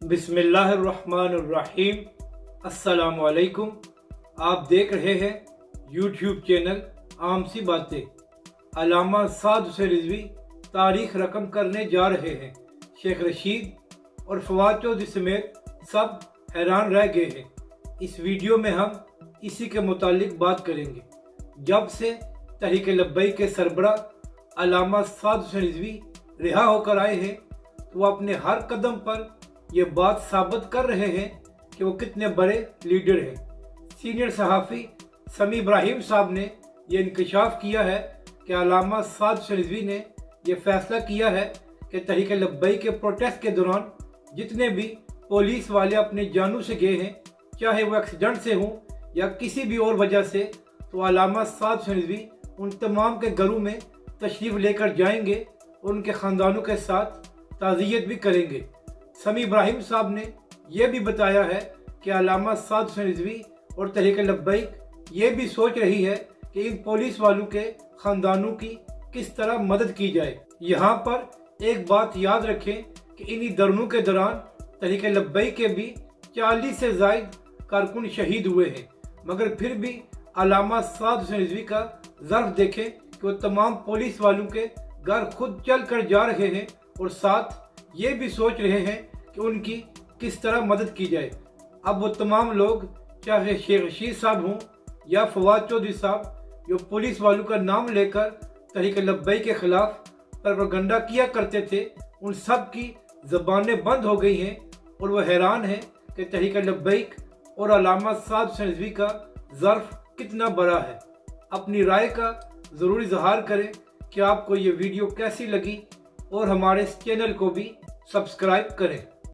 बिस्मिल्लाहिर्रहमानिर्रहीम। अस्सलाम वालेकुम। आप देख रहे हैं यूट्यूब चैनल आम सी बातें। अल्लामा साद हुसैन रिजवी तारीख रकम करने जा रहे हैं। शेख रशीद और फवाद चौधरी समेत सब हैरान रह गए हैं। इस वीडियो में हम इसी के मुतालिक बात करेंगे। जब से तहरीक लब्बैक के सरबराह अल्लामा साद हुसैन रिजवी रिहा होकर आए हैं तो वो अपने हर कदम पर ये बात साबित कर रहे हैं कि वो कितने बड़े लीडर हैं। सीनियर सहाफ़ी समी इब्राहिम साहब ने यह इंकशाफ किया है कि अल्लामा साद हुसैन रिजवी ने यह फैसला किया है कि तहरीक लब्बैक के प्रोटेस्ट के दौरान जितने भी पुलिस वाले अपने जानों से गए हैं, चाहे वो एक्सीडेंट से हों या किसी भी और वजह से, तो अल्लामा साद हुसैन रिजवी उन तमाम के घरों में तशरीफ़ लेकर जाएंगे और उनके ख़ानदानों के साथ ताज़ियत भी करेंगे। समी इब्राहिम साहब ने यह भी बताया है कि अल्लामा साद हुसैन रिजवी और तहरीक लब्बैक ये भी सोच रही है कि इन पुलिस वालों के ख़ानदानों की किस तरह मदद की जाए। यहाँ पर एक बात याद रखें कि इन्हीं धरनों के दौरान तहरीक लब्बैक के भी 40 से ज़ायद कारकुन शहीद हुए हैं, मगर फिर भी अल्लामा साद हुसैन रिजवी का ज़र्फ देखें कि वो तमाम पुलिस वालों के घर खुद चल कर जा रहे हैं और साथ ये भी सोच रहे हैं कि उनकी किस तरह मदद की जाए। अब वो तमाम लोग, चाहे शेख रशीद साहब हों या फवाद चौधरी साहब, जो पुलिस वालों का नाम लेकर तहरीक लब्बैक के खिलाफ प्रोपेगेंडा किया करते थे, उन सब की ज़बानें बंद हो गई हैं और वो हैरान हैं कि तहरीक लब्बैक और अल्लामा साद हुसैन रिजवी का ज़र्फ कितना बड़ा है। अपनी राय का ज़रूर इजहार करें कि आपको ये वीडियो कैसी लगी और हमारे इस चैनल को भी सब्सक्राइब करें।